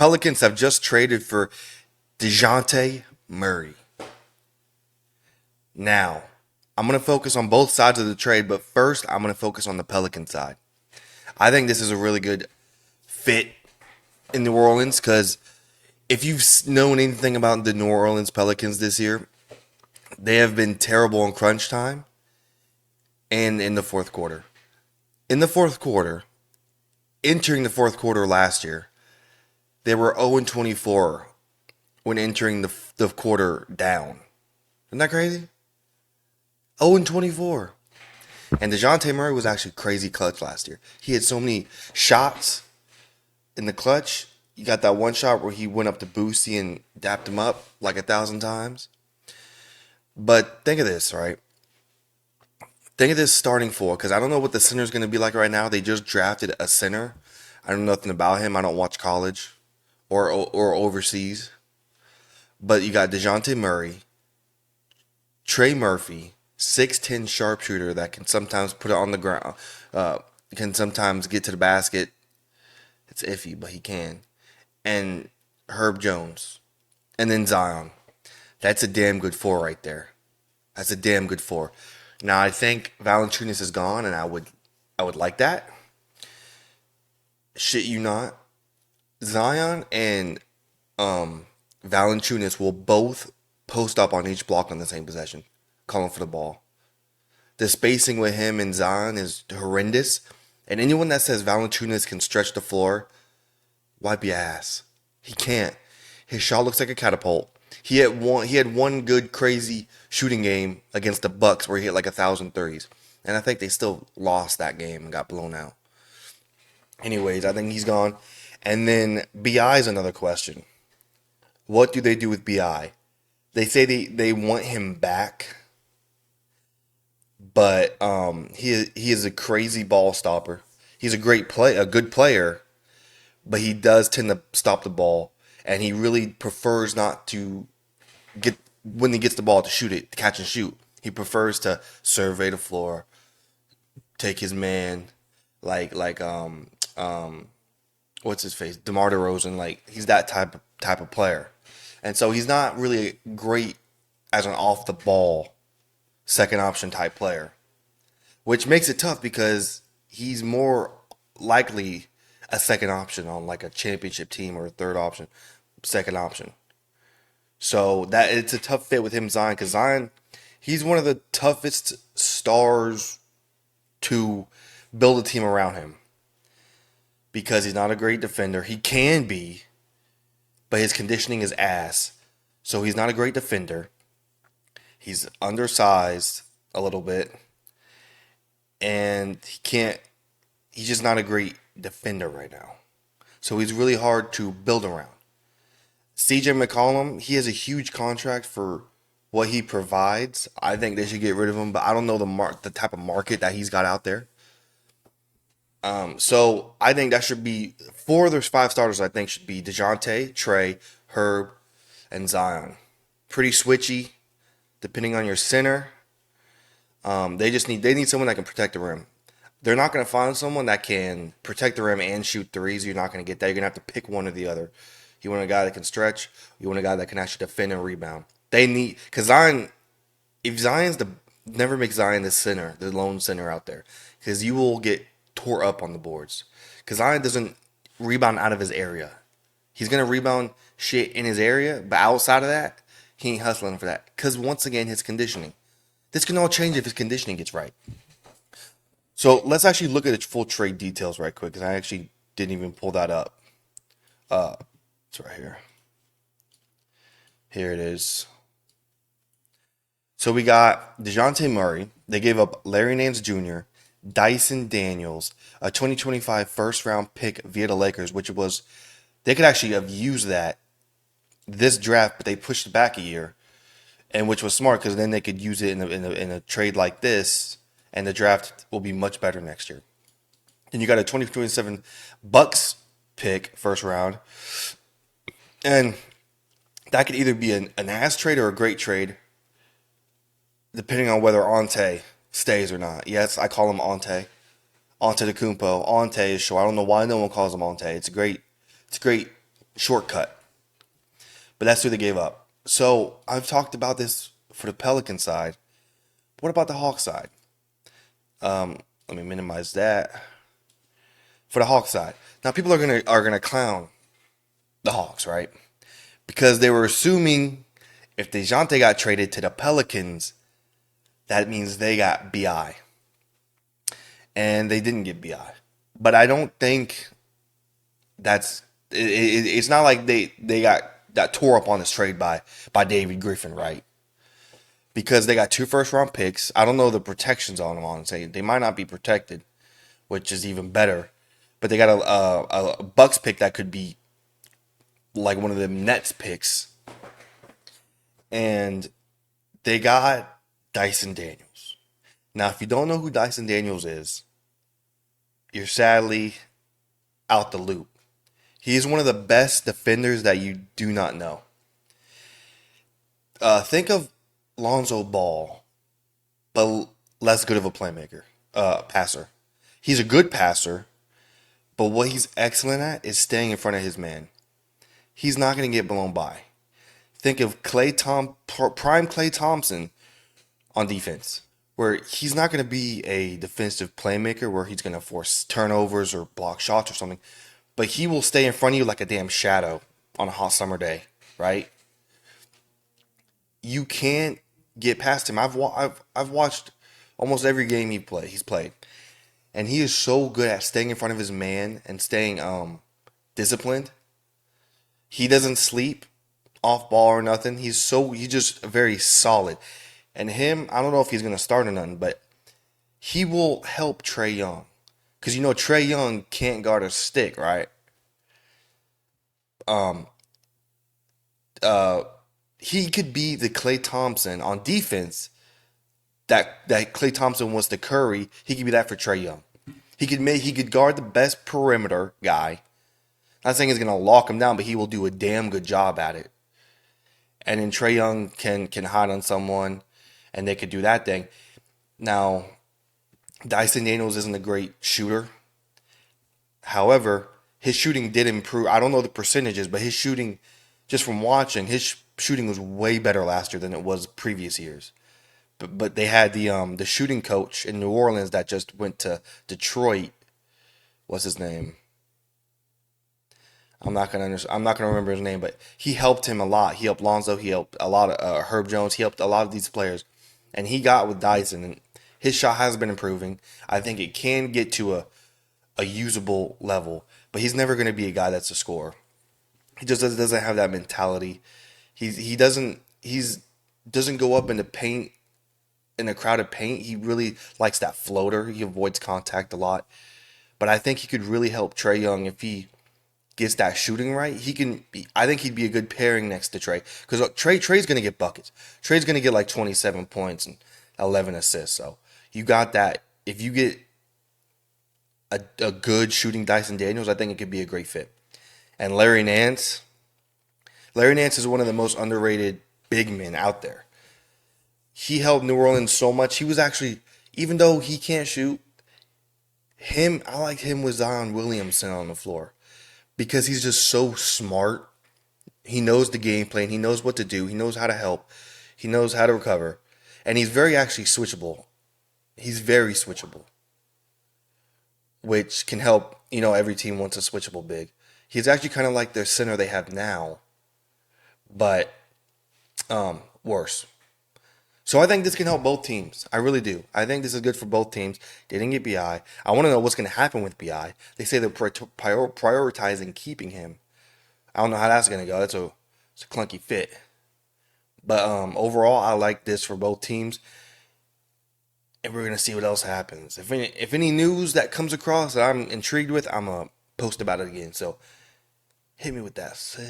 Pelicans have just traded for Dejounte Murray. Now, I'm going to focus on both sides of the trade, but first I'm going to focus on the Pelican side. I think this is a really good fit in New Orleans because if you've known anything about the New Orleans Pelicans this year, they have been terrible in crunch time and in the fourth quarter. In the fourth quarter, entering the fourth quarter last year, they were 0-24 when entering the quarter down. Isn't that crazy? 0-24. And Dejounte Murray was actually crazy clutch last year. He had so many shots in the clutch. You got that one shot where he went up to Boosie and dapped him up like 1,000 times. But think of this, right? Think of this starting four, because I don't know what the center is going to be like right now. They just drafted a center. I know nothing about him. I don't watch college or overseas. But you got Dejounte Murray, Trey Murphy, 6'10" sharpshooter that can sometimes put it on the ground, can sometimes get to the basket. It's iffy, but he can. And Herb Jones. And then Zion. That's a damn good four right there. That's a damn good four. Now I think Valanciunas is gone, and I would like that. Shit you not. Zion and Valanciunas will both post up on each block on the same possession, calling for the ball. The spacing with him and Zion is horrendous, and anyone that says Valanciunas can stretch the floor, wipe your ass. He can't. His shot looks like a catapult. He had one good crazy shooting game against the Bucks where he hit like 1,000 threes, and I think they still lost that game and got blown out. Anyways, I think he's gone. And then BI is another question. What do they do with BI? They say they want him back, but he is a crazy ball stopper. He's a good player, but he does tend to stop the ball, and he really prefers not to get when he gets the ball to shoot it, catch and shoot. He prefers to survey the floor, take his man, like what's his face, DeMar DeRozan. Like he's that type of player, and so he's not really great as an off the ball second option type player, which makes it tough because he's more likely a second option on like a championship team or a third option, second option. So that it's a tough fit with him, Zion, because Zion, he's one of the toughest stars to build a team around him. Because he's not a great defender. He can be, but his conditioning is ass. So he's not a great defender. He's undersized a little bit. And he's just not a great defender right now. So he's really hard to build around. CJ McCollum, he has a huge contract for what he provides. I think they should get rid of him, but I don't know the type of market that he's got out there. So I think that should be four of those five starters. I think should be Dejounte, Trey, Herb, and Zion. Pretty switchy, depending on your center. They need someone that can protect the rim. They're not going to find someone that can protect the rim and shoot threes. You're not going to get that. You're going to have to pick one or the other. You want a guy that can stretch. You want a guy that can actually defend and rebound. Because Zion, if never make Zion the center, the lone center out there, because you will get tore up on the boards. Because Zion doesn't rebound out of his area. He's going to rebound shit in his area, but outside of that, he ain't hustling for that. Because once again, his conditioning. This can all change if his conditioning gets right. So let's actually look at the full trade details right quick, because I actually didn't even pull that up. It's right here. Here it is. So we got Dejounte Murray. They gave up Larry Nance Jr., Dyson Daniels, a 2025 first round pick via the Lakers, which was, they could actually have used this draft, but they pushed it back a year, and which was smart because then they could use it in a trade like this, and the draft will be much better next year. Then you got a 2027 Bucks pick first round, and that could either be an ass trade or a great trade, depending on whether Ante stays or not. Yes, I call him Ante. Ante the Kumpo. Ante is short. I don't know why no one calls him Ante. It's a great shortcut. But that's who they gave up. So I've talked about this for the Pelican side. What about the Hawks side? Let me minimize that. For the Hawks side, now people are gonna clown the Hawks, right? Because they were assuming if Dejounte got traded to the Pelicans, that means they got BI, and they didn't get BI. But I don't think it's not like they got tore up on this trade by David Griffin, right? Because they got 2 first-round picks. I don't know the protections on them. Honestly, they might not be protected, which is even better. But they got a Bucks pick that could be like one of the Nets picks, and they got Dyson Daniels. Now, if you don't know who Dyson Daniels is, you're sadly out the loop. He is one of the best defenders that you do not know. Think of Lonzo Ball, but less good of a playmaker, passer. He's a good passer, but what he's excellent at is staying in front of his man. He's not going to get blown by. Think of prime Klay Thompson on defense, where he's not going to be a defensive playmaker where he's going to force turnovers or block shots or something, but he will stay in front of you like a damn shadow on a hot summer day, right? You can't get past him. I've watched almost every game he's played, and he is so good at staying in front of his man and staying disciplined. He doesn't sleep off ball or nothing. He's just very solid. And him, I don't know if he's gonna start or nothing, but he will help Trae Young. Because you know Trae Young can't guard a stick, right? Um he could be the Klay Thompson on defense that Klay Thompson was to Curry. He could be that for Trae Young. He could guard the best perimeter guy. Not saying he's gonna lock him down, but he will do a damn good job at it. And then Trae Young can hide on someone, and they could do that thing. Now, Dyson Daniels isn't a great shooter. However, his shooting did improve. I don't know the percentages, but his shooting, just from watching, his shooting was way better last year than it was previous years. But they had the shooting coach in New Orleans that just went to Detroit. What's his name? I'm not gonna remember his name, but he helped him a lot. He helped Lonzo. He helped a lot of Herb Jones. He helped a lot of these players, and he got with Dyson. And his shot has been improving. I think it can get to a usable level, but he's never going to be a guy that's a scorer. He just doesn't have that mentality. He doesn't go up in the paint in a crowded paint. He really likes that floater. He avoids contact a lot, but I think he could really help Trae Young if he gets that shooting right. I think he'd be a good pairing next to Trae, because Trae's going to get buckets. Trae's going to get like 27 points and 11 assists. So you got that. If you get a good shooting Dyson Daniels, I think it could be a great fit. And Larry Nance is one of the most underrated big men out there. He helped New Orleans so much. He was actually, even though he can't shoot, I liked him with Zion Williamson on the floor, because he's just so smart. He knows the game plan. He knows what to do. He knows how to help. He knows how to recover. And he's very actually switchable. He's very switchable, which can help, every team wants a switchable big. He's actually kind of like their center they have now, but worse. So I think this can help both teams. I really do. I think this is good for both teams. They didn't get BI. I want to know what's going to happen with BI. They say they're prioritizing keeping him. I don't know how that's going to go. It's a clunky fit. But overall, I like this for both teams. And we're going to see what else happens. If any news that comes across that I'm intrigued with, I'm going to post about it again. So hit me with that sub.